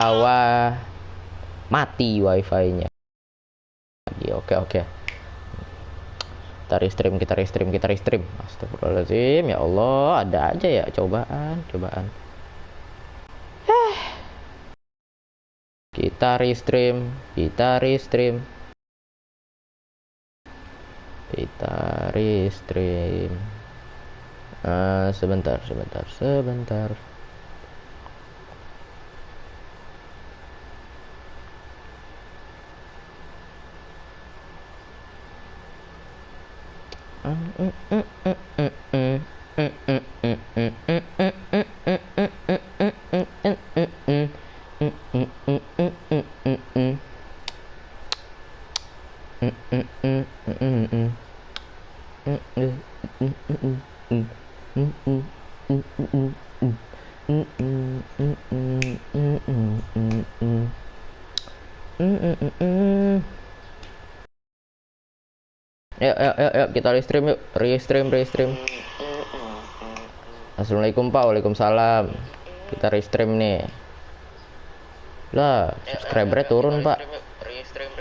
bawah mati wifi-nya. Oke oke. Kita restream. Astagfirullahaladzim, ya Allah, ada aja ya cobaan. Kita restream. Sebentar. Yuk, kita restream. Assalamualaikum Pak, waalaikumsalam. Kita restream nih. Lah, subscribernya turun Pak. Restream.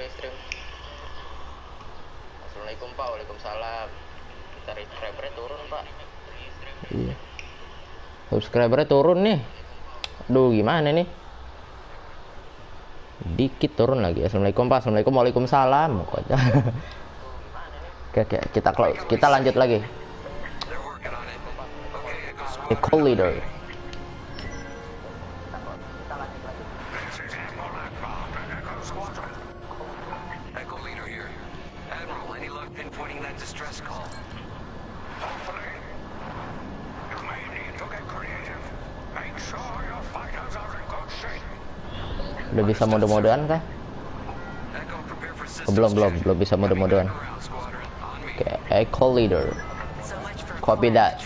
Assalamualaikum Pak, waalaikumsalam. Kita subscribernya turun Pak. Iya. Subscribernya turun nih. Aduh, gimana nih? Dikit turun lagi. Assalamualaikum Pak, waalaikumsalam. Oke, kita lanjut lagi. Echo leader. Udah bisa mode-modean kah? Belum bisa mode-modean. Oke, Echo leader. Copy that.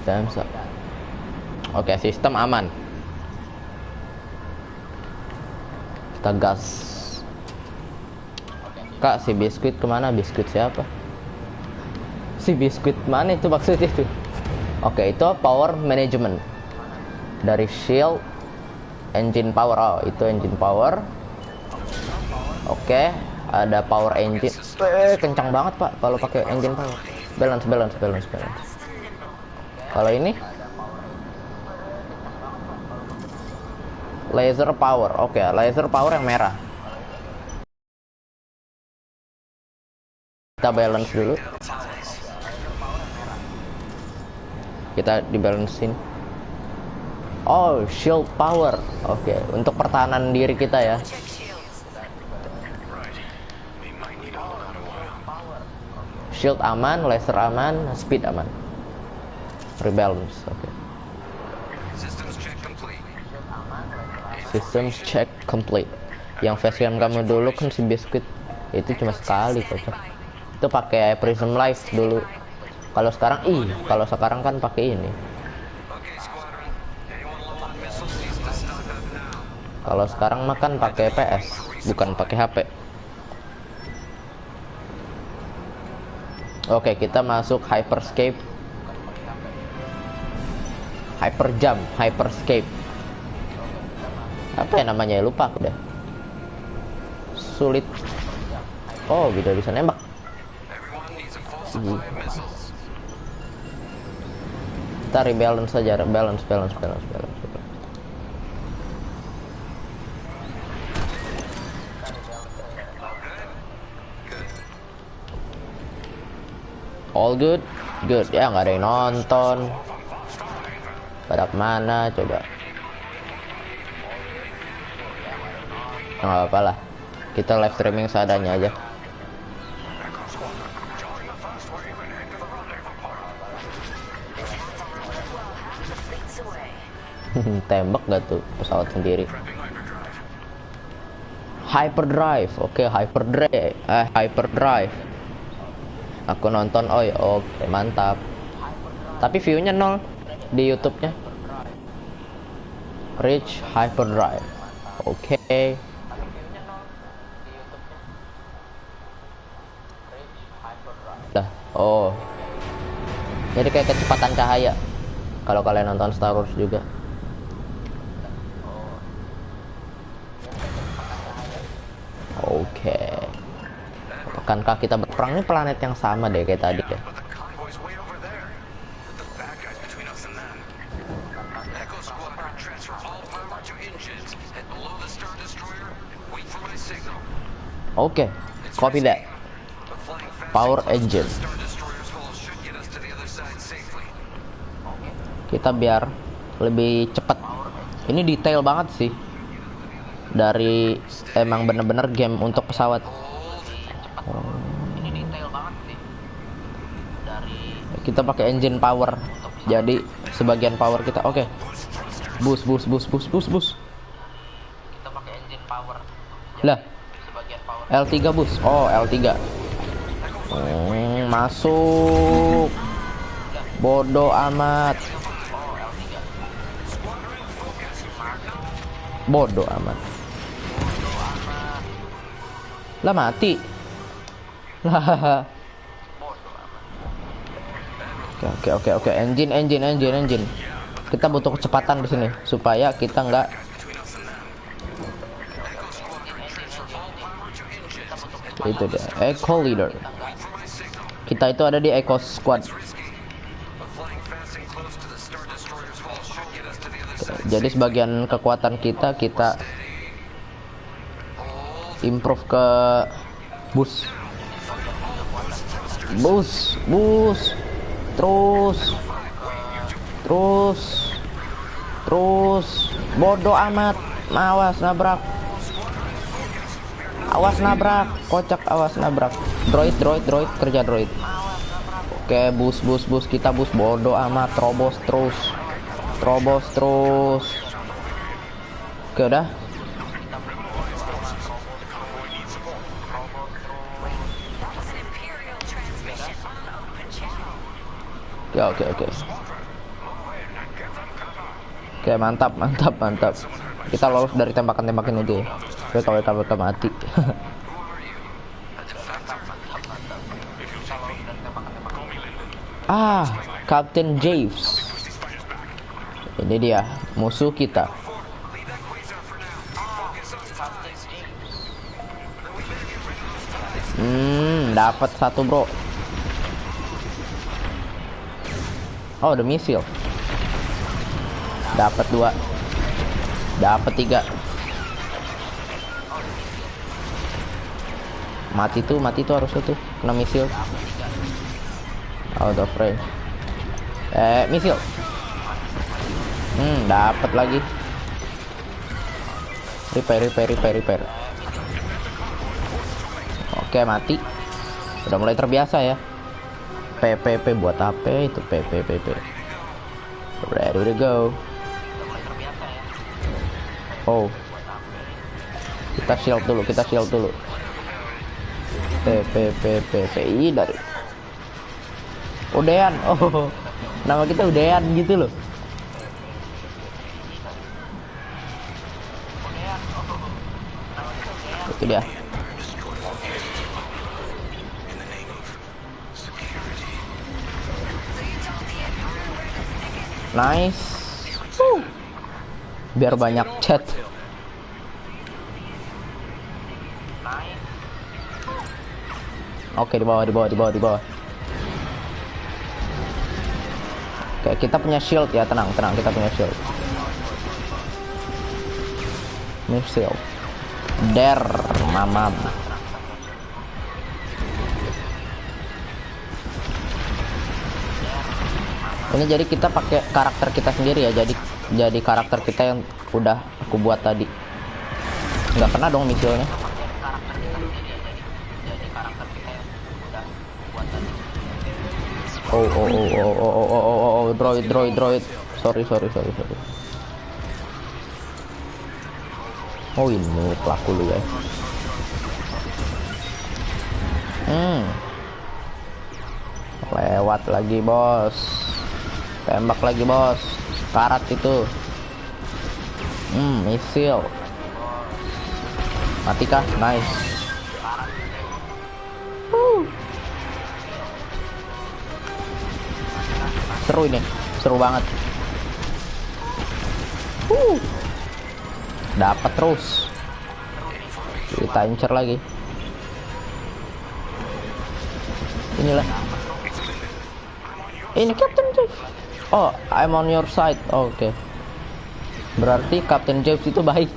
Thumbs up. Oke, sistem aman. Kita gas. Kak, si biskuit kemana? Biskuit siapa? Si biskuit mana itu maksudnya itu? Oke, itu power management dari shield engine power. Oh, itu engine power. Oke, ada power engine. Kencang banget Pak kalau pakai engine power. Balance. Kalau ini laser power. Oke, laser power yang merah. Kita balance dulu. Kita dibalancein. Oh, shield power. Oke, untuk pertahanan diri kita ya. Shield aman, laser aman, speed aman. Rebalance. Oke. Systems check complete. Yang version kamu dulu kan si biskuit itu cuma sekali kocok. Itu pakai Prism Life dulu. Kalau sekarang kan pakai ini. Kalau sekarang makan pakai PS, bukan pakai HP. Oke, kita masuk hyperscape. Hyperscape. Apa ya namanya? Lupa aku deh. Sulit. Oh, bisa nembak. Kita rebalance saja, balance. All good ya, nggak ada yang nonton. Pada kemana coba? Nggak apa-apa lah, kita live streaming seadanya aja. Tembak gak tuh pesawat sendiri? Hyperdrive. Oke, hyperdrive. Aku nonton. Oh ya, oke, mantap. Tapi view-nya 0 di YouTube-nya. Reach hyperdrive. Oke. Oh. Jadi kayak kecepatan cahaya. Kalau kalian nonton Star Wars juga. Oke. Akankah kita berperang di planet yang sama deh kayak tadi ya? Oke, copy that. Power engine. Kita biar lebih cepat. Ini detail banget sih. Dari emang bener-bener game untuk pesawat. Ini detail banget sih. Kita pakai engine power. Jadi sebagian power kita oke. Bus. Kita pakai engine power. Lah. L3 bus. Oh, L3. Masuk. Bodoh amat. Bodoh amat. Lah mati. Lah. Oke. Engine. Kita butuh kecepatan di sini supaya kita nggak itu deh. Echo leader. Kita itu ada di Echo Squad. Jadi sebagian kekuatan kita improve ke bus. Terus bodoh amat. Awas nabrak, kocak, awas nabrak. Droid, kerja droid. Oke, bus kita bus, bodoh amat, terobos terus. Oke, udah. Oke. Oke, mantap. Kita lolos dari tembakan itu ya. WK mati. Captain Javes. Ini dia musuh kita. Dapat satu, bro. Oh, ada misil. Dapat 2. Dapat 3. Mati tuh harusnya tuh kena misil. Out of range. Misil. Dapat lagi. Repair. Oke, mati. Udah mulai terbiasa ya. PPP buat apa itu? PPP. Ready to go. Oh. Kita shield dulu. PPPPI dari Udean. Oh, nama kita Udean gitu loh. Itu dia. Nice. Biar banyak chat. Oke, di bawah. Oke, kita punya shield ya, tenang, kita punya shield. Missile. Mamam. Ini jadi kita pakai karakter kita sendiri ya, jadi karakter kita yang udah aku buat tadi. Nggak kena dong misilnya. Oh, droid. Sorry. Oh, ini pelaku lu ya. Lewat lagi, bos. Tembak lagi, bos. Karat itu. Misil. Matikah? Nice. Seru ini, seru banget. Dapat terus. Kita incer lagi. Inilah. Ini Captain James. Oh, I'm on your side. Oke. Berarti Captain James itu baik.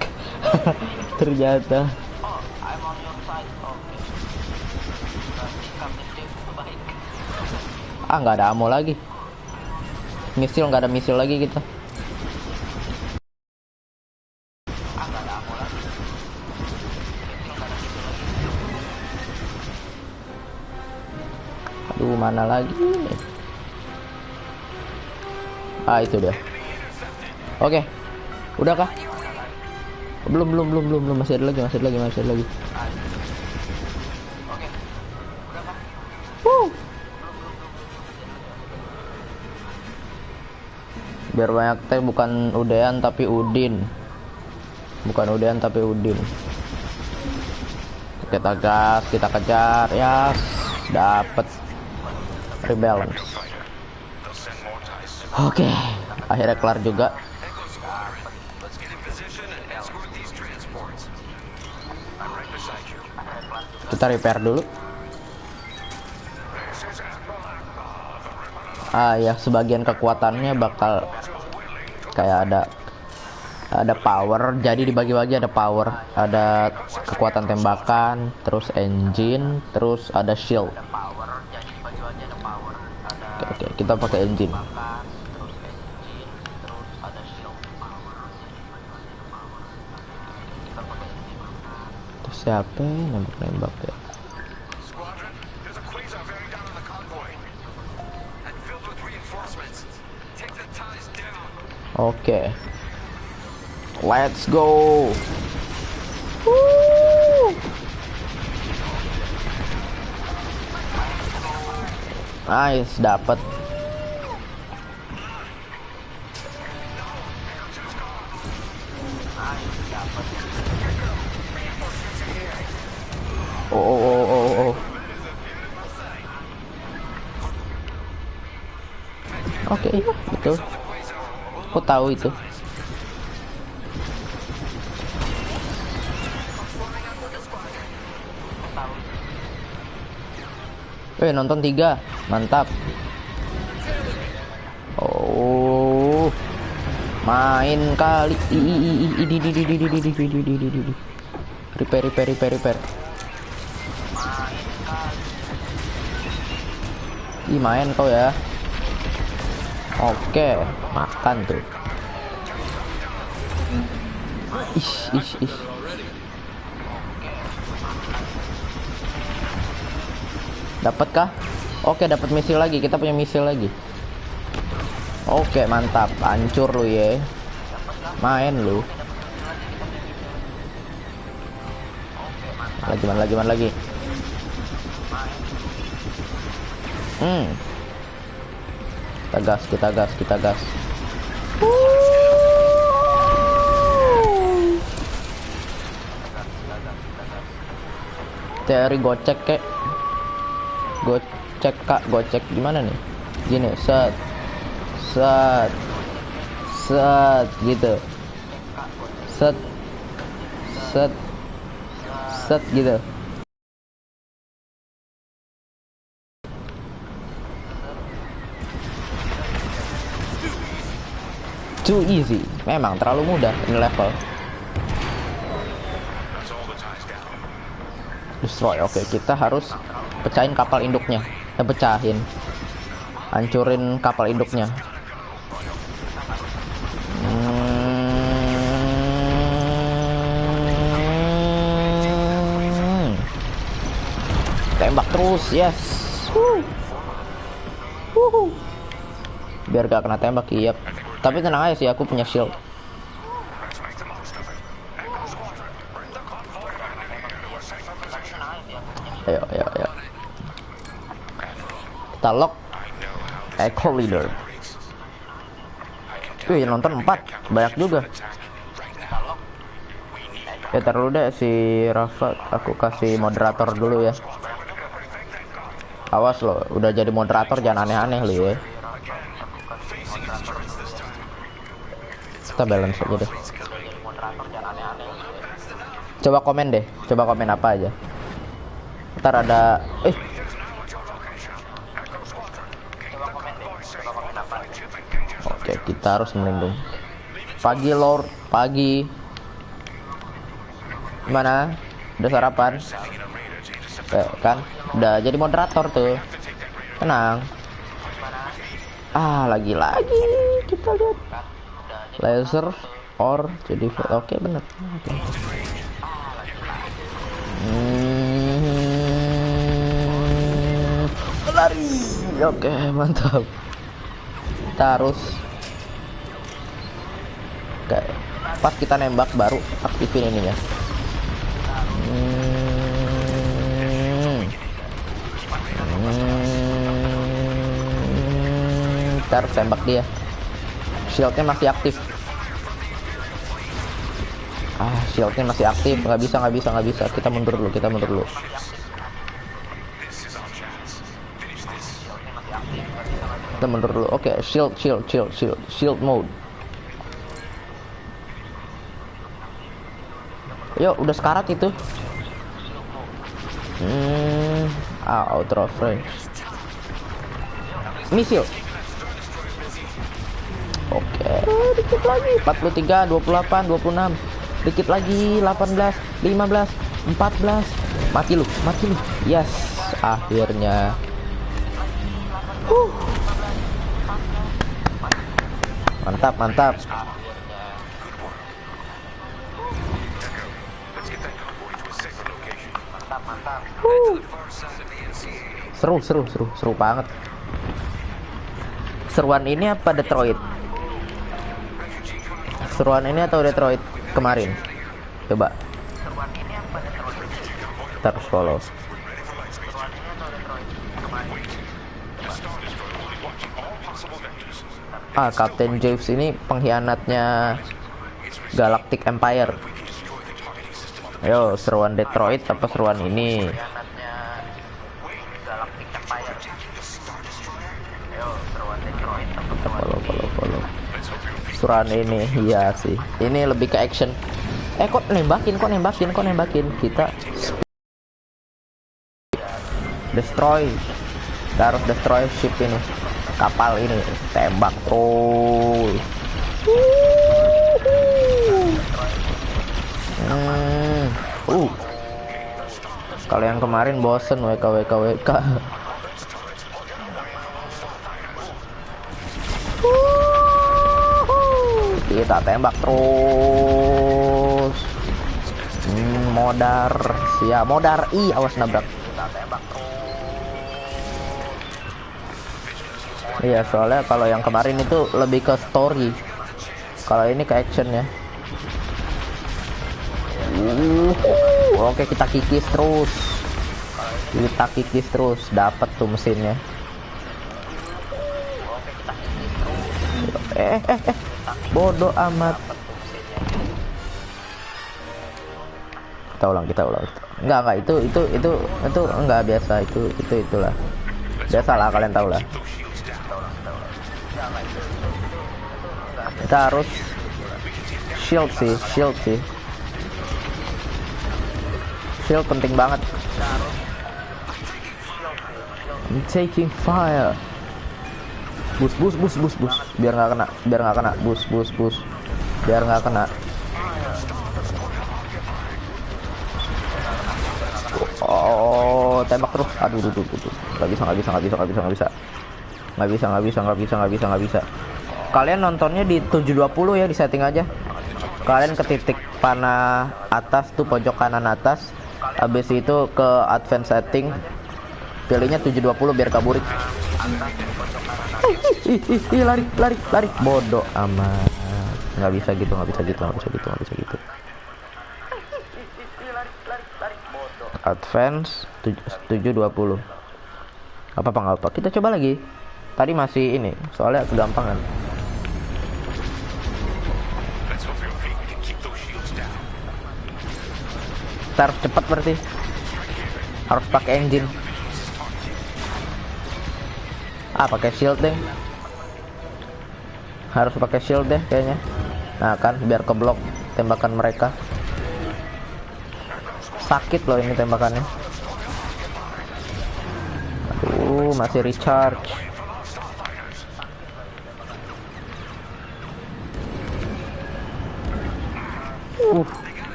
Ternyata. Ah, nggak ada ammo lagi. Misil, nggak ada misil lagi kita. Aduh, mana lagi? Ah, itu dia. Oke. Udah kah? Belum. Masih ada lagi. Oke. Udah kah? Biar banyak teh, bukan udean tapi udin. Kita gas, kita kejar. Ya, dapat rebalance. Oke, akhirnya kelar juga. Kita repair dulu. Ah ya, sebagian kekuatannya bakal kayak ada power, jadi dibagi-bagi. Ada power, ada kekuatan tembakan, terus engine, terus ada shield. Oke, kita pakai engine. Terus siapa nembak ya? Oke. Let's go. Woo. Nice, dapat. Oh. Oke, betul. Aku tahu itu. Nonton 3. Mantap. Oh. Main kali. Repair. Ih, main kau ya. Oke, makan tuh. Ish. Dapatkah? Oke, dapat misil lagi. Kita punya misil lagi. Oke, mantap. Hancur lu ya. Main lu. Lagi. Kita gas. Teori gocek kek. Gocek gimana nih? Gini, set gitu. Set gitu. Too easy. Memang terlalu mudah ini level. Destroy. Oke, kita harus pecahin kapal induknya. Hancurin kapal induknya. Tembak terus, yes. Biar gak kena tembak, iya. Tapi tenang aja sih, aku punya shield. Ayo. Kita lock Echo Leader. Yang nonton 4, banyak juga. Ya taruh deh si Rafa, aku kasih moderator dulu ya. Awas lo, udah jadi moderator jangan aneh-aneh lo ya. Kita balance aja deh. Coba komen deh, coba komen apa aja. Ntar ada Oke, kita harus melindungi. Pagi Lord, pagi. Gimana? Udah sarapan? Kan? Udah jadi moderator tuh. Tenang. Lagi-lagi kita lihat. Laser or jadi oke bener. Okay. Lari. Oke, mantap. Kita harus pas kita nembak baru aktifin ininya. Kita harus tembak dia. Shieldnya masih aktif. Shieldnya masih aktif. Nggak bisa. Kita mundur dulu. Oke, shield mode. Yuk, udah sekarat itu. Outro range. Misil. Oke, dikit lagi. 43, 28, 26. Dikit lagi. 18, 15, 14. Mati lu. Yes, akhirnya. Mantap. Seru banget. Seruan ini apa Detroit? Seruan ini atau Detroit kemarin? Coba. Kita harus follow. Captain James ini pengkhianatnya Galactic Empire. Ayo, seruan Detroit apa seruan ini? Follow. Seruan ini, iya sih. Ini lebih ke action. Kok nembakin? Kita destroy. Kita harus destroy ship ini. Kapal ini, tembak terus. Kalau yang kemarin bosen WK. Kita tembak terus. Modar, siap. Modar, awas nabrak. Kita tembak terus. Iya, soalnya kalau yang kemarin itu lebih ke story. Kalau ini ke action ya. Oke, kita kikis terus. Dapat tuh mesinnya. Bodoh amat. Kita ulang. Enggak, itu enggak biasa, itulah. Biasalah, kalian tahu lah. Kita harus shield sih. Shield penting banget. I'm taking fire. Bus. Biar nggak kena. Bus. Biar nggak kena. Tembak terus. Aduh. Nggak bisa. Kalian nontonnya di 720 ya, di setting aja. Kalian ke titik panah atas tuh, pojok kanan atas. Habis itu ke advance setting. Pilihnya 720 biar kaburik. Lari. Bodoh amat. Nggak bisa gitu. Advance 720. Apa? Kita coba lagi. Tadi masih ini, soalnya kegampangan. Kita harus cepat berarti. Harus pakai engine. Pakai shield deh. Harus pakai shield deh kayaknya. Nah kan, biar keblok tembakan mereka. Sakit loh ini tembakannya. Aduh, masih recharge.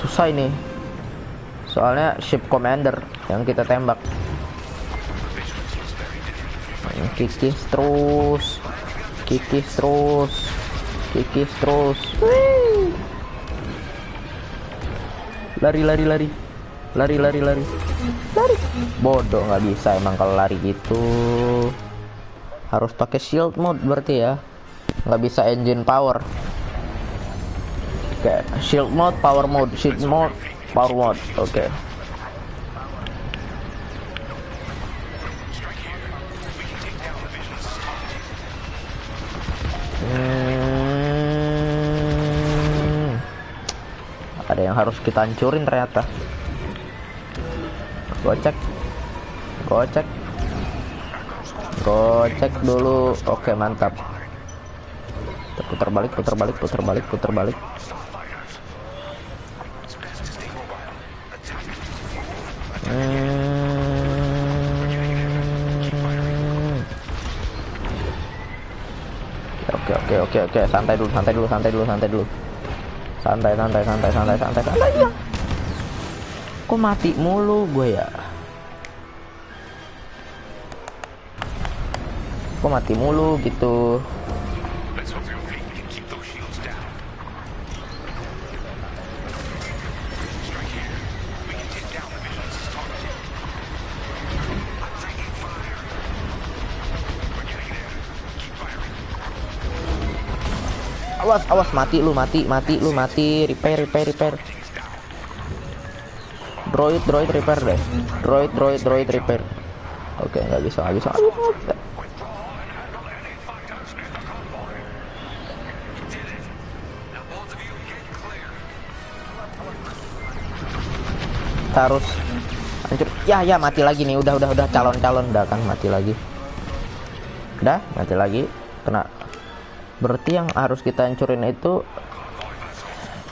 Susah ini. Soalnya ship commander yang kita tembak. Kikis terus. Kikis terus. Kikis terus. Wih. Lari. Lari. Bodoh, nggak bisa emang kalau lari gitu. Harus pakai shield mode berarti ya. Nggak bisa engine power. Oke, shield mode, power mode, shield mode, power mode. Oke. Ada yang harus kita hancurin ternyata. Gocek dulu. Oke, mantap. Putar balik. Oke. Santai dulu. Santai. Ya. Kok mati mulu gue ya? Kok mati mulu gitu? Awas, mati lu. Repair. Droid repair deh. Droid repair. Oke, nggak bisa. Harus hancur. Ya, mati lagi nih. Udah calon udah kan mati lagi. Mati lagi. Kena. Berarti yang harus kita hancurin itu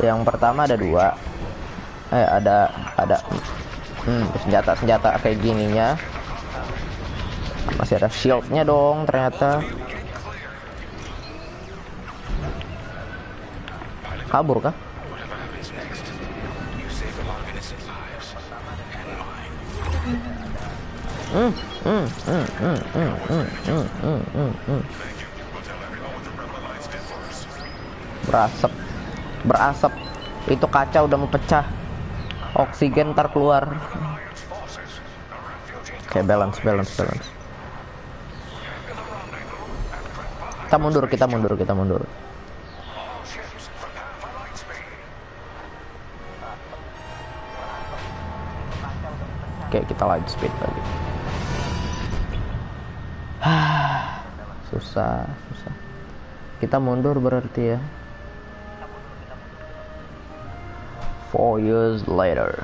yang pertama ada 2. Ada senjata kayak gininya. Masih ada shieldnya dong ternyata. Kabur kah? Berasap. Itu kaca udah mau pecah. Oksigen ntar keluar. Oke, balance. Kita mundur. Oke, kita light speed lagi. Susah. Kita mundur berarti ya. 4 years later.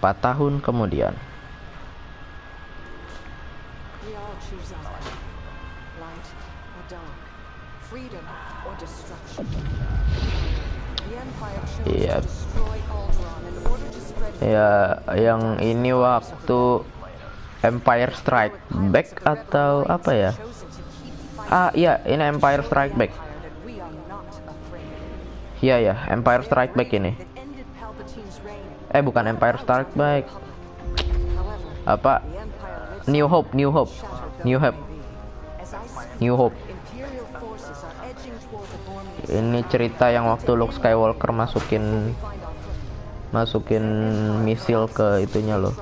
4 tahun kemudian. Iya. Ya, yang ini waktu Empire Strike Back atau apa ya? Iya, ini Empire Strike Back. Iya, Empire Strike Back ini. Bukan Empire Strike Back. Apa? New Hope. Ini cerita yang waktu Luke Skywalker masukin misil ke itunya loh.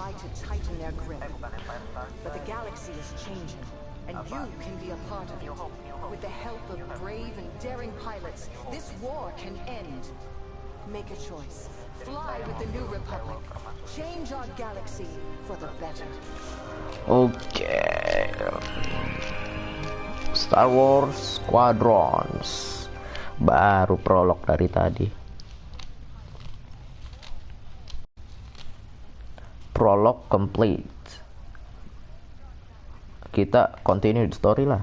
Make a choice. Fly with the New Republic. Change our galaxy for the better. Oke. Star Wars Squadrons. Baru prolog dari tadi. Prolog complete. Kita continue the story lah.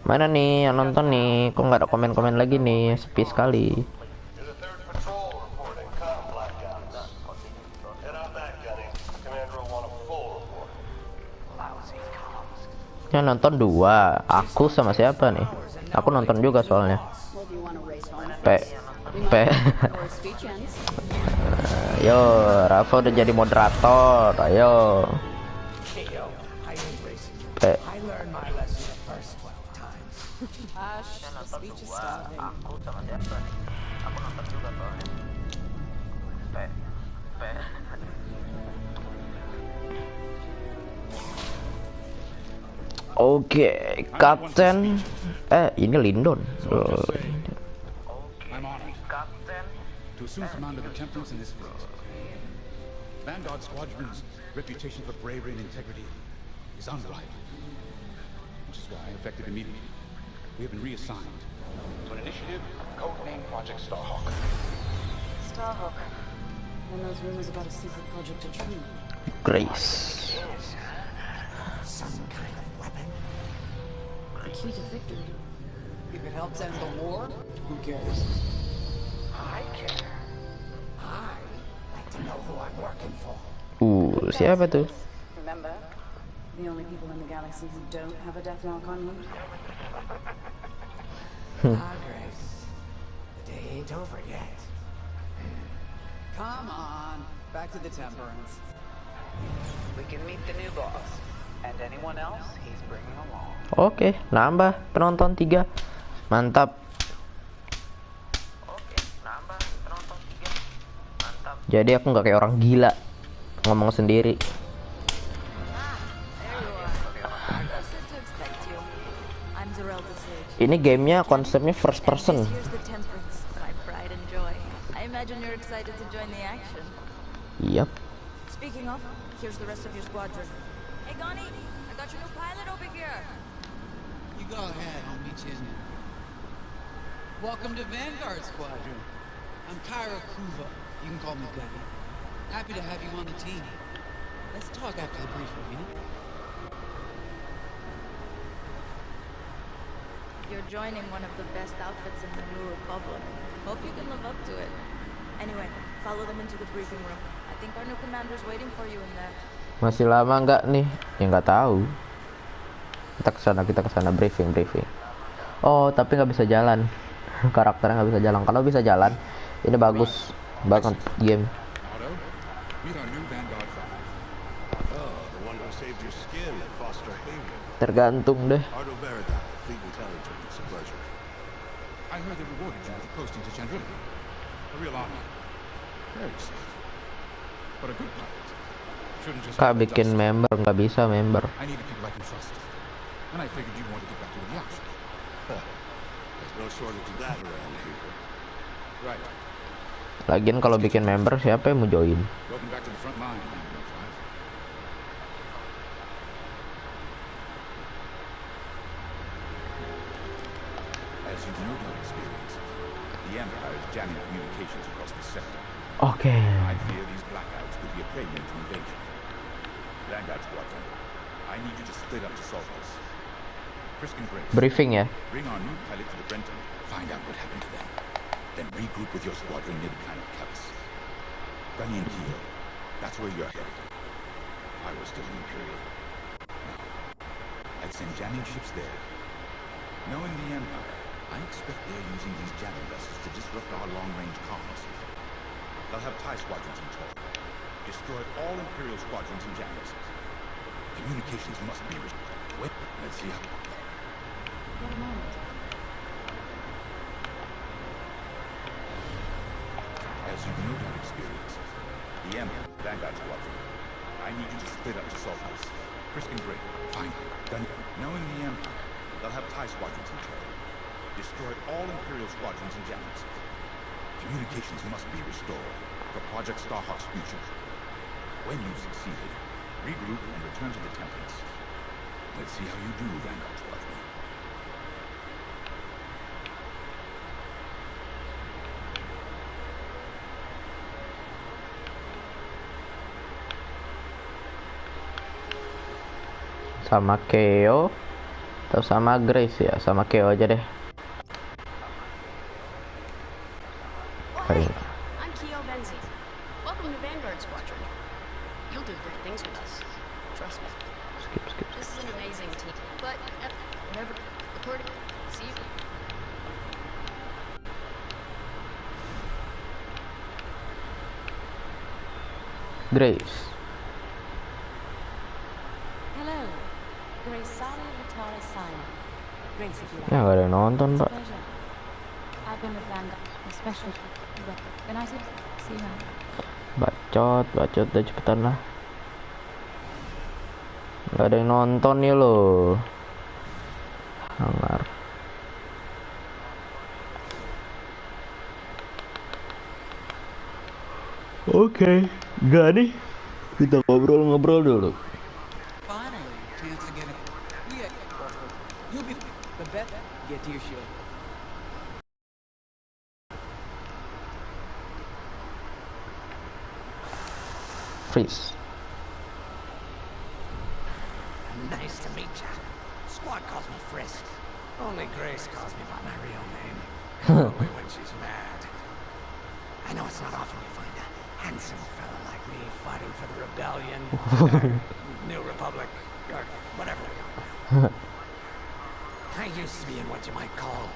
Mana nih yang nonton nih? Kok nggak ada komen-komen lagi nih? Sepi sekali. To the third patrol reporting. Come, Black Ops. Head on back, Gunny. Commander will want a full report. Yang nonton 2. Aku sama siapa nih? Aku nonton juga soalnya. Well, do you want to race home? P. Or speech ends? Ayo, Rafa udah jadi moderator. Ayo. P. Hush, the speech is starting. Oke, Kapten. Ini Lindon. I'm honored to assume command of the Templars in this fleet. Vanguard Squadron's reputation for bravery and integrity is unrivaled, which is why, effective immediately, we have been reassigned to an initiative codenamed Project Starhawk. Starhawk. And those rumors about a secret project are true. Grace. Some kind of weapon. The key to victory. If it helps end the war, who cares? I care. I like to know who I'm working for. Siapa tuh? Remember, the only people in the galaxy who don't have a death mark on them? Grace. The day ain't over yet. Come on, back to the Temperance. We can meet the new boss. And anyone else he's bringing along. Oke, nambah penonton 3. Mantap. Jadi aku nggak kayak orang gila ngomong sendiri. Ini gamenya konsepnya first person. Yap. Speaking of, here's the rest of your squadron. Hey, Gonnie, I got your new pilot over here. You go ahead, I'll meet you in there. Welcome to Vanguard Squadron. I'm Cairo Kuva. You can call me Gunny. Happy to have you on the team. Let's talk after the briefing, you know? You're joining one of the best outfits in the New Republic. Hope you can live up to it. Anyway, follow them into the briefing room. I think our new commander's waiting for you in there. Masih lama nggak nih? Ya nggak tahu. Kita kesana briefing. Oh, tapi nggak bisa jalan. Karakternya nggak bisa jalan. Kalau bisa jalan, ini bagus banget game. Otto, meet our new Vanguard 5. Oh, the one who saved your skin at Foster Haven. Tergantung deh. Ardo Baradon, Fleet Intelligence. It's a pleasure. I heard they rewarded you with a posting to Chandrila. A real honor. Very safe. But a good pilot shouldn't just Kak have the bikin dust. member, nggak bisa member. I needed people I can trust. And I figured you'd want to get back to the action. There's no shortage of that around here. Right. Lagian kalau bikin member siapa yang mau join? Welcome back to the front line, Vanguard 5. As you've no doubt experienced, the Empire is jamming communications across the sector. Oke. I fear these blackouts could be a prelude to invasion. Vanguard Squadron, I need you to split up to solve this. Frisk and Grace, Briefing ya. bring our new pilot to the Brenton. Find out what happened to them. Then regroup with your squadron near the planet Callus. Gunny and Keo, that's where you're headed. If I was still an Imperial, I'd send jamming ships there. Knowing the Empire, I expect they're using these jamming vessels to disrupt our long-range comms. They'll have TIE squadrons in tow. Destroy all Imperial squadrons and jam vessels. Communications must be restored. Wait, let's see how... What a moment. As you've no doubt experienced, the Empire, Vanguard Squadron, I need you to split up to solve this. Frisk and Grace, fine. Gunny, knowing the Empire, they'll have TIE squadrons in tow. Destroy all Imperial squadrons and jam vessels. Communications must be restored for Project Starhawk's future. When you've succeeded, regroup and return to the Templars. Let's see how you do, Vanguard Squadron. Sama Keo. Atau sama Grace ya, sama Keo aja deh. Oh, hey, I'm Keo Benzi. Welcome to Vanguard Squadron. You'll do great things with us. Trust me. Skip. This is an amazing team. But, whatever. According. See you. Grace. Hello. Grace Sally Vitale Simon. Grace, if you like. Ya nggak ada yang nonton, Pak. Pleasure. I've been with Vanguard, especially. Can I see her? Bacot, udah cepetan lah. Nggak ada yang nonton nih lo. Hangar. Oke, nggak nih. Kita ngobrol dulu. Finally, chance to get it. Yeah, you'll be the best. Get to your shield. Freeze. Nice to meet ya. Squad calls me Frisk. Only Grace calls me by my real name. Only when she's mad. I know it's not often you find a handsome fella like me fighting for the rebellion, New Republic, or whatever we are now. I used to be in what you might call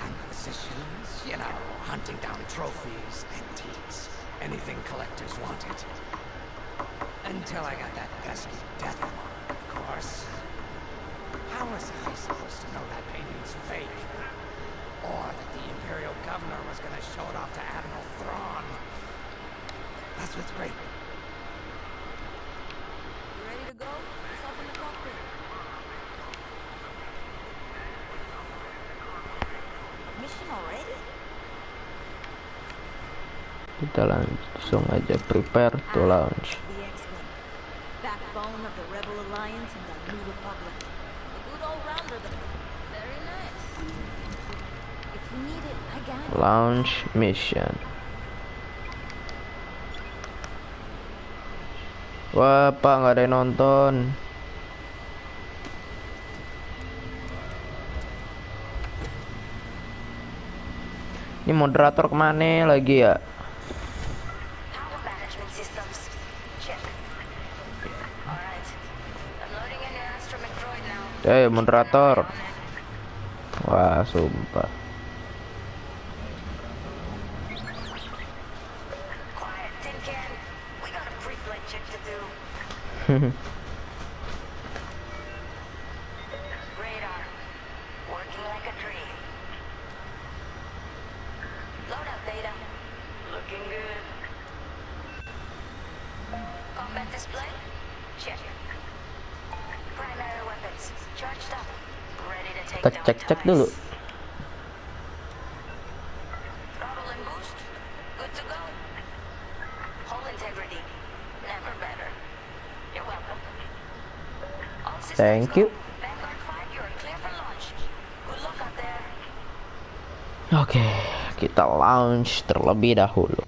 acquisitions. You know, hunting down trophies, antiques, anything collectors wanted. Until I got that pesky death mark, of course. How was I supposed to know that painting was fake? Or that the Imperial Governor was going to show it off to Admiral Thrawn? That's what's great. You ready to go? Yourself in the cockpit. Mission already? Kita langsung aja prepare to launch. The X-Wing. Backbone of the Rebel Alliance and the New Republic. A good all-rounder, very nice. If you need it, I got it. Launch mission. Wah, Pak, nggak ada yang nonton. Ini moderator kemana lagi ya? Power management systems. Check. Alright. I'm loading in your astromech droid now. Moderator. Wah, sumpah. Quiet, tin can. We got a pre-flight check to do. Radar. Working like a dream. Load up data. Looking good. Combat display? Check. Primary weapons. Charged up. Ready to take Kita down cek ties. dulu. Throttle and boost. Good to go. Hull integrity. Never better. You're welcome. All systems Thank you. go. Vanguard 5, you're clear for launch. Good luck out there. Oke, kita launch terlebih dahulu.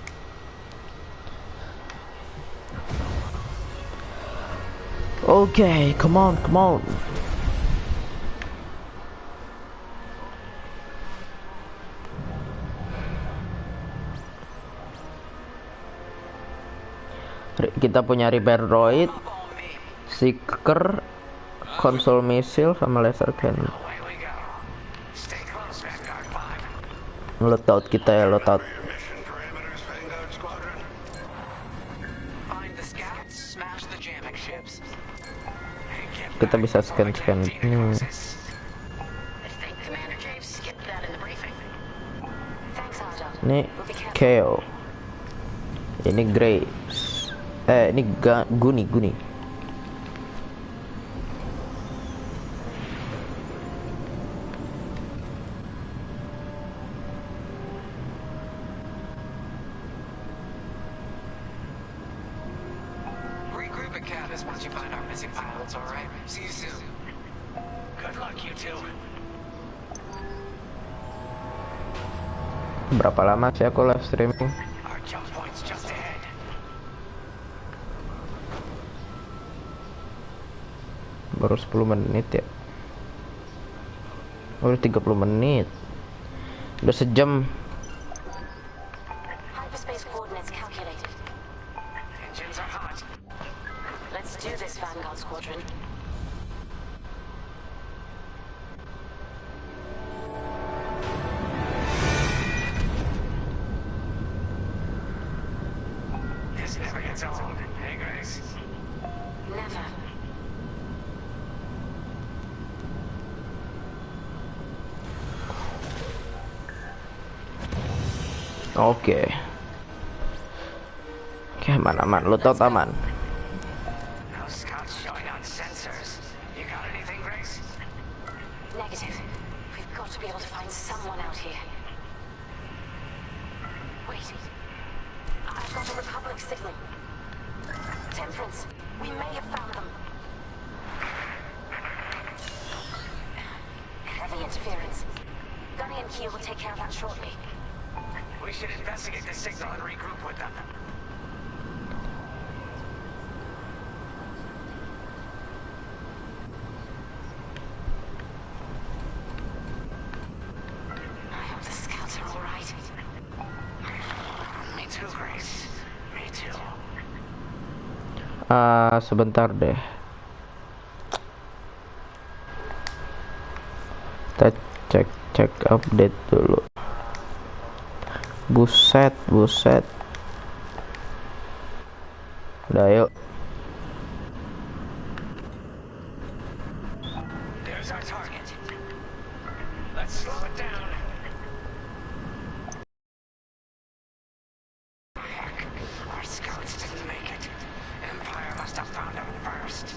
Oke, come on. Kita punya repair droid, seeker, konsol misil, sama laser cannon. Away we go. Stay close, Vanguard 5. Loadout kita ya, loadout. Your mission parameters, Vanguard Squadron. Find the scouts, smash the jamming ships. And get Kita back bisa before we scan. get Dinocosis. I think Commander James skipped that in the briefing. Thanks, Otto. Ini We'll be careful. Keo. Ini Grace. Ini Guni. Regroup at Caddis once you find our missing pilots, alright? See you soon. Good luck, you two. Berapa lama sih aku live streaming? Our jump point's just ahead. Baru 10 menit ya. Udah 30 menit. Udah sejam. Hyperspace coordinates calculated. Engines are hot. Let's do this, Vanguard Squadron. This never gets old. Hey, Grace. Never. Oke. Oke, aman. Lu tau taman. No scouts showing on sensors. You got anything, Grace? Negative. We've got to be able to find someone out here. Wait. I've got a Republic signal. Temperance. We may have found them. Heavy interference. Gunny and Keel will take care of that shortly. We should investigate the signal and regroup with them. I hope the scouts are all right. Me too, Grace. Me too. Sebentar deh. Kita cek update dulu. Buset. Udah yuk. There's our target. Let's slow it down. Heck, our scouts didn't make it. Empire must have found them first.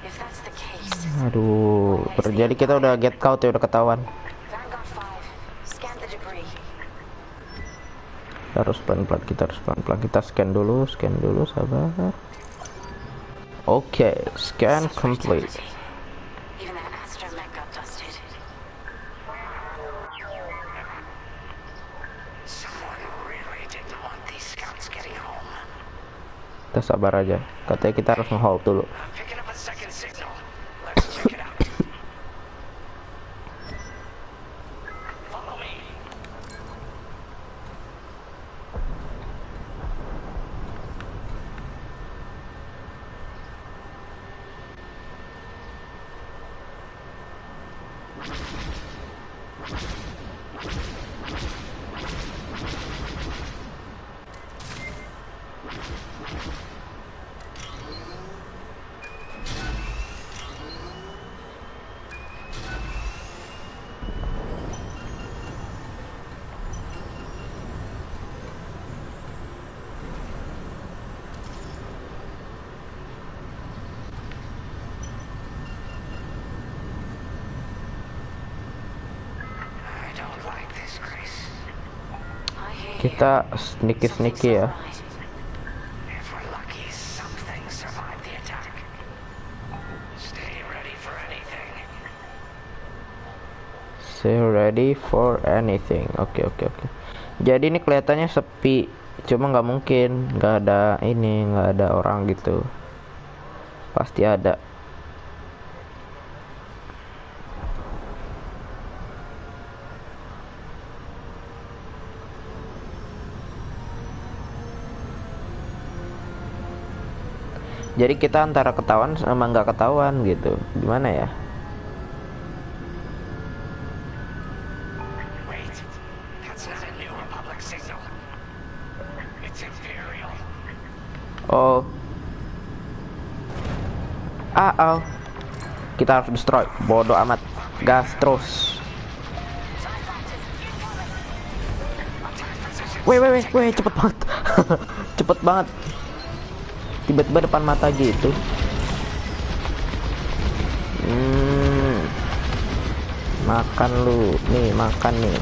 If that's the case, Aduh, jadi kita udah get caught ya, udah ketahuan. Vanguard 5, scan the debris. Kita harus pelan-pelan, kita scan dulu, sabar. Oke, scan complete. Even that astromech got dusted. Someone really didn't want these scouts getting home. Kita sabar aja, katanya kita harus nge-hold dulu. I'm picking up a second signal. Let's check it out. Follow me. I don't like this, Grace. I hear you. Kita sneaky ya. If we're lucky, something survived the attack. Stay ready for anything. Stay ready for anything. Oke. Jadi ini kelihatannya sepi, cuma nggak mungkin nggak ada orang gitu. Pasti ada. Jadi kita antara ketahuan sama nggak ketahuan gitu. Gimana ya? Wait, that's not a New Republic signal. It's Imperial. Oh. Kita harus destroy. Bodoh amat. Gas terus. Weh, cepet banget. Cepet banget. Tiba-tiba depan mata gitu. Makan lu. Makan nih.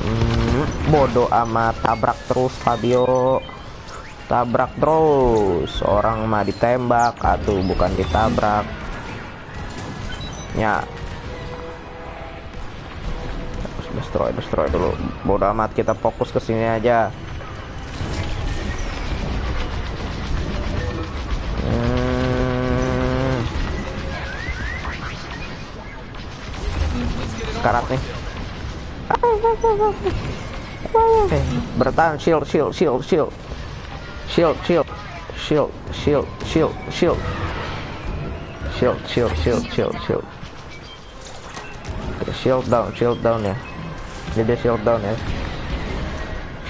Bodoh amat. Tabrak terus Fabio. Tabrak terus. Orang mah ditembak. Atau bukan ditabrak. Ya. Destroy dulu. Bodoh amat, kita fokus ke sini aja. sekarat nih. Bertahan, shield. Shield down ya. Jadi shield down ya.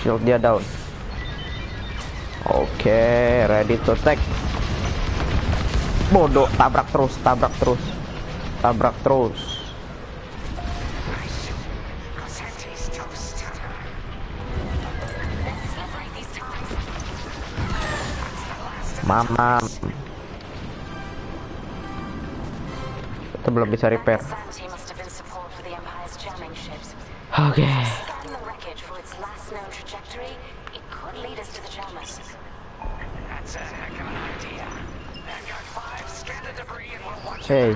Shield dia down. Oke, ready to attack. Bodoh, tabrak terus. Mama. Kita belum bisa repair. Oke. Hey.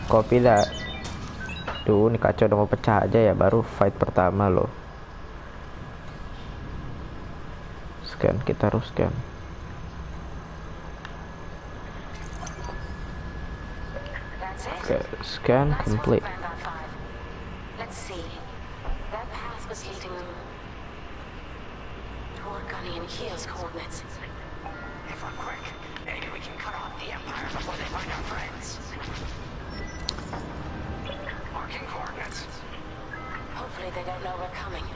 Copy that. Duh, ini kacau, udah mau pecah aja ya, baru fight pertama loh. Kita harus scan. Okay, scan complete. Let's see. That path was leading them toward Gunny and Keel's coordinates. If we're quick, maybe we can cut off the Empire before they find our friends. Marking coordinates. Hopefully they don't know we're coming.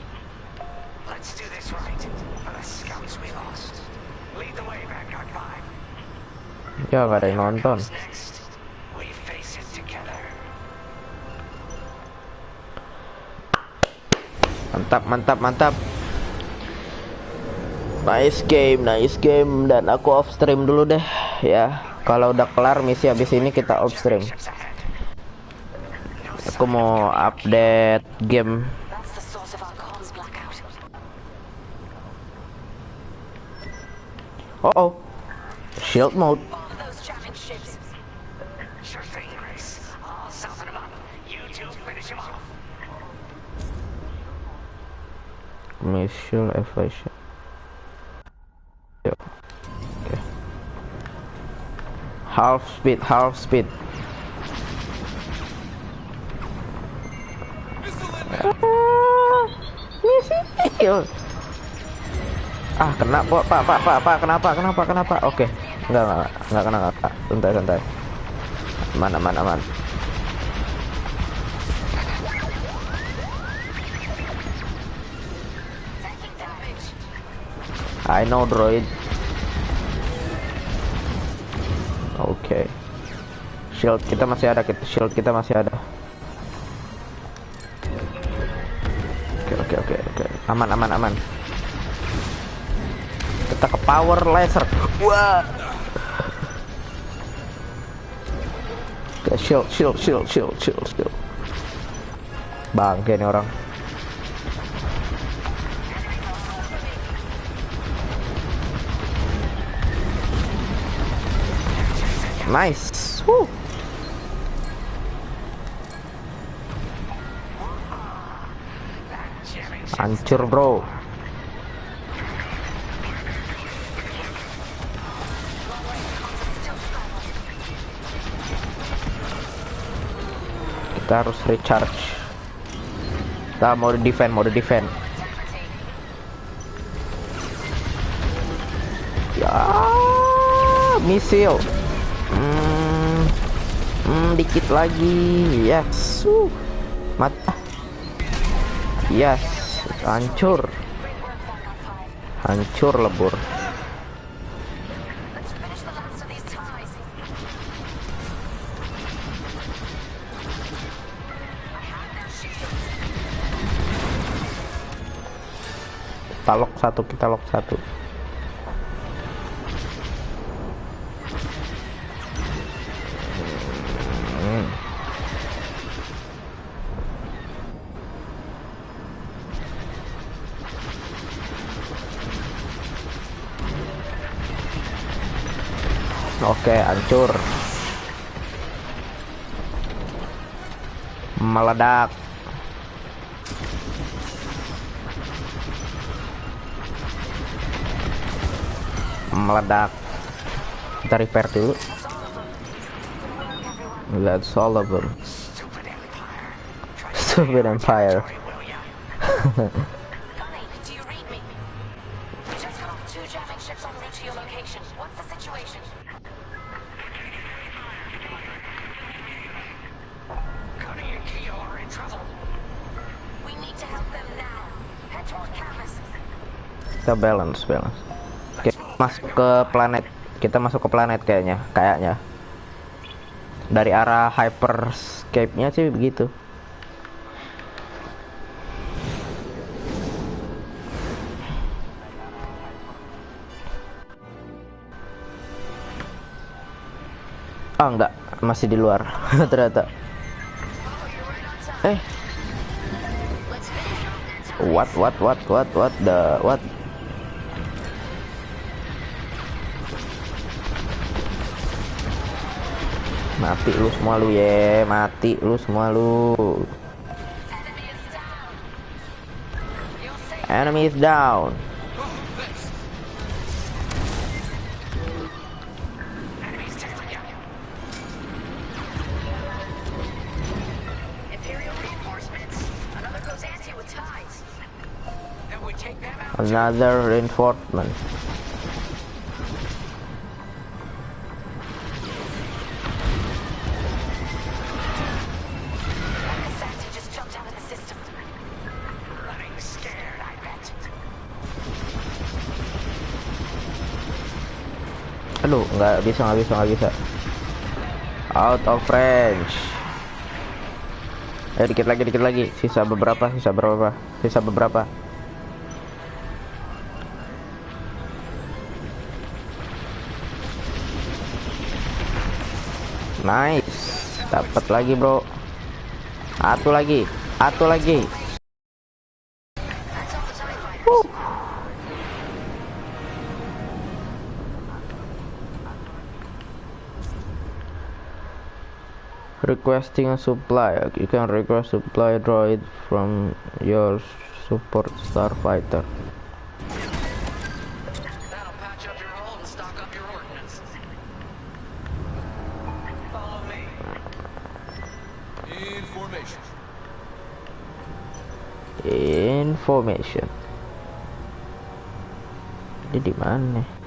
Let's do this right. For the scouts we lost. Lead the way, Vanguard 5. Ya, gak ada yang nonton. Next, we face it together. Mantap. Nice game, dan aku off stream dulu deh ya. Kalau udah kelar misi habis ini kita off stream. Aku mau update game. Oh, shield mode. Sure thing, Grace. I'll soften him up. You two finish him off. Missile evasion. Okay. Half speed. Missile. Kena Pak, kenapa? Oke. Enggak kena. Santai. Aman. I know, droid. Oke. Shield kita masih ada. Oke. Aman. Kita ke power laser. Wah. Oke, shield. Bangke nih orang. Nice. Hancur, bro. Kita harus recharge. Kita mau defend. Ya, misil. Dikit lagi. Yes. Mata. Yes. Hancur lebur. Kita lock satu. Oke, hancur. Meledak. Kita repair dulu. That's all of them. Stupid Empire. Try to Stupid Empire. will ya? Gunny, do you read me? We just got off 2 jamming ships en route to your location. What's the situation? Gunny and Keo are in trouble. We need to help them now. Head toward Camus. Kita balance. Oke, masuk ke planet. Kita masuk ke planet kayaknya. Dari arah hyperscape-nya sih begitu. Oh enggak, masih di luar ternyata. What the what? Mati lu semua lu ye, mati lu semua lu. Enemy is down. Imperial reinforcements. Another goes anti with ties. Then we take them out. Another reinforcement. Santi just jumped out of the system. Running scared, I bet. Aduh, nggak bisa. Out of range. Dikit lagi. Sisa beberapa. Nice. Dapat lagi, bro. Satu lagi. Requesting a supply. You can request supply droid from your support starfighter. That'll patch up your hull and stock up your ordnance. Follow me. Information. Ini di mana?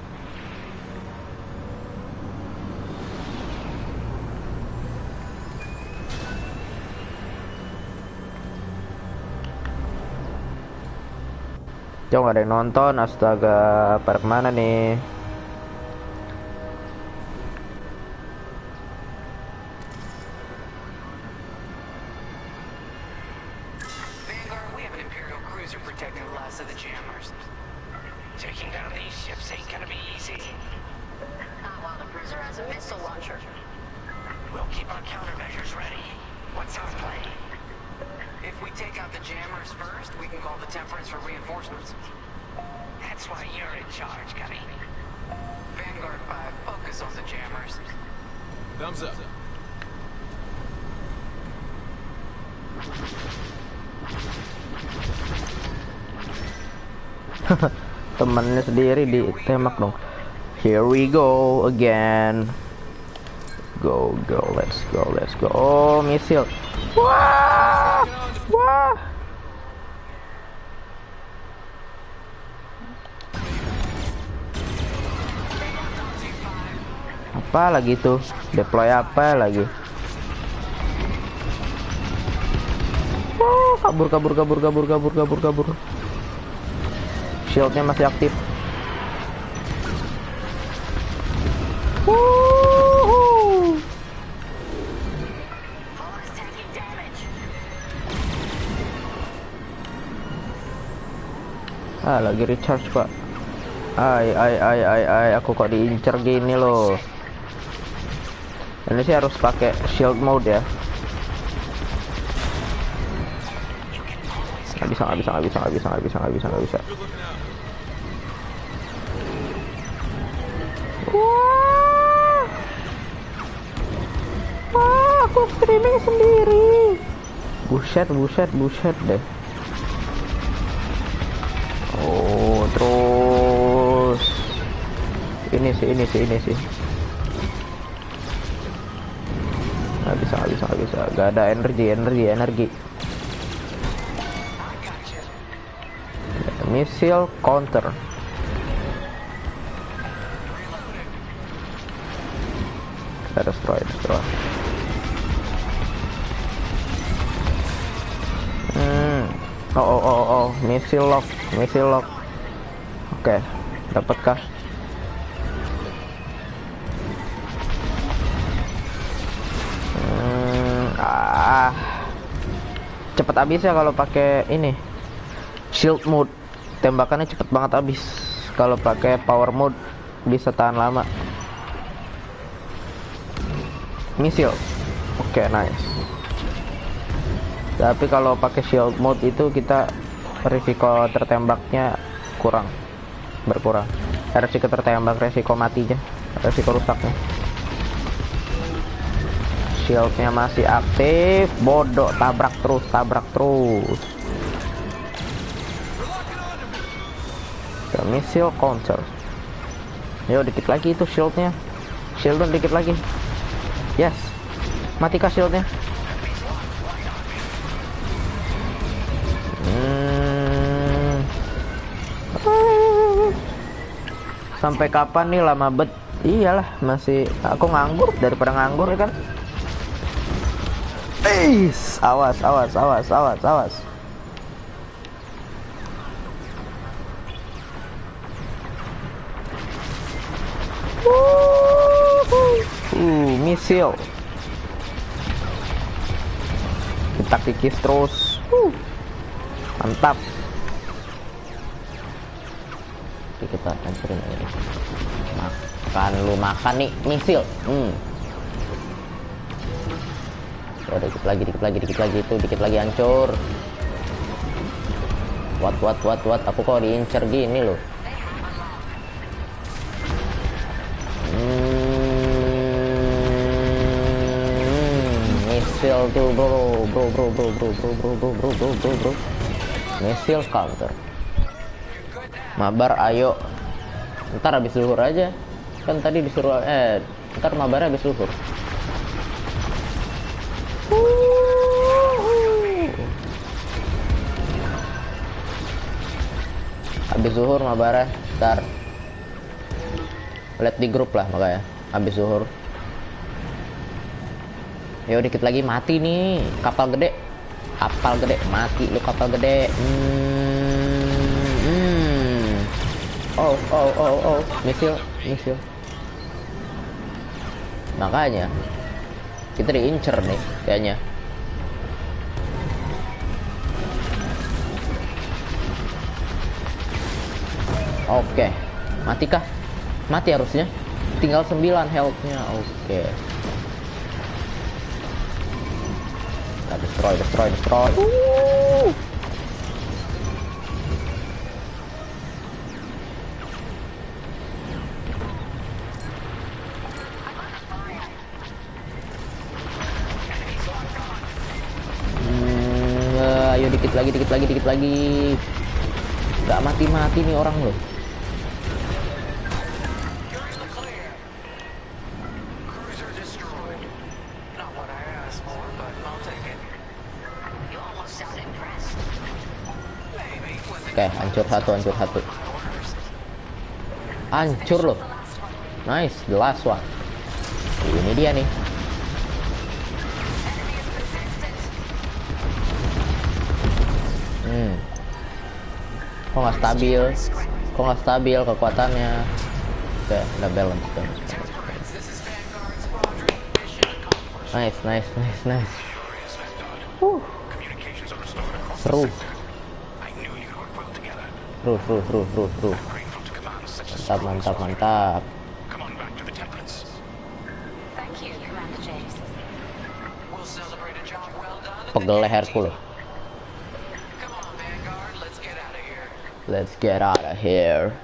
Jauh nggak ada yang nonton, astaga, pada kemana nih? Vanguard, we have an Imperial cruiser protecting the last of the jammers. Taking down these ships ain't gonna be easy. Not while the cruiser has a missile launcher. We'll keep our countermeasures ready. What's our plan? If we take out the jammers first, we can call the Temperance for reinforcements. That's why you're in charge, Gunny. Vanguard 5, focus on the jammers. Thumbs up. Temannya sendiri ditembak dong. Here we go again. Go, let's go. Oh, misil. Wah. Apa lagi tuh? Deploy apa lagi? Kabur. Shieldnya masih aktif. Lagi recharge, Pak. Aku kok diincer gini loh. Ini sih harus pakai shield mode ya. Nggak bisa. Wah, aku streaming sendiri. Buset deh. Oh, terus ini sih. Nggak bisa. Gak ada energi. Missile counter. Kita destroy. Oh, missile lock. Oke, dapatkah? Cepet habis ya kalau pakai ini shield mode. Tembakannya cepet banget habis. Kalau pakai power mode bisa tahan lama. Missile. Oke, nice. Tapi kalau pakai shield mode itu kita risiko tertembaknya berkurang. Risiko tertembak, risiko matinya, risiko rusaknya. Shieldnya masih aktif, bodoh, tabrak terus. Missile counter. Yo, dikit lagi itu shieldnya. Shieldnya dikit lagi. Yes, matikah shieldnya? Sampai kapan nih lama bet? Iyalah, masih aku nganggur daripada nganggur ya kan. Awas. Misil. Kita kikis terus. Mantap. Oke, kita hancurin ini. Makan nih misil. Udah dikit lagi itu, dikit lagi hancur. What, aku kok diincer gini loh. Misil tuh bro. Misil counter. Mabar ayo. Ntar habis luhur aja. Kan tadi disuruh ntar mabar habis luhur. Habis zuhur mabarah, ntar lihat di grup lah makanya. Habis zuhur. Yo, dikit lagi mati nih. Kapal gede mati lu, kapal gede. Oh, misil. Makanya kita diincer nih kayaknya. Oke, matikah? Mati harusnya. Tinggal 9 health-nya. Oke. Kita destroy. Ayo dikit lagi. Gak mati nih orang loh. Oke, hancur satu. Hancur loh. Nice, the last one. Ini dia nih. Kok nggak stabil kekuatannya. Oke, udah balance. Nice. Seru. Mantap. Pegel leherku loh. Let's get out of here.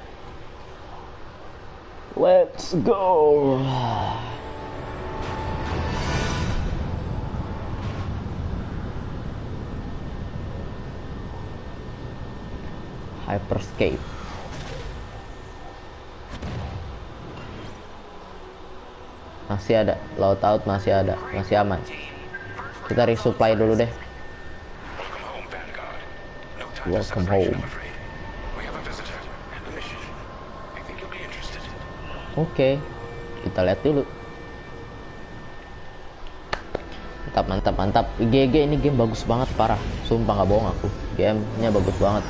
Let's go. Hyperscape. Masih ada, laut masih ada, masih aman. Kita resupply dulu deh. Welcome home. Oke, kita lihat dulu. Mantap. GG, ini game bagus banget, parah. Sumpah nggak bohong aku. Gamenya bagus banget.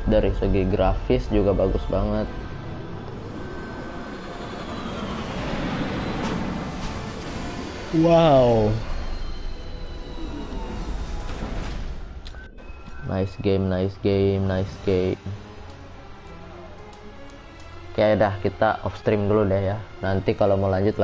Dari segi grafis juga bagus banget. Wow. Nice game. Oke, dah kita off stream dulu deh ya. Nanti kalau mau lanjut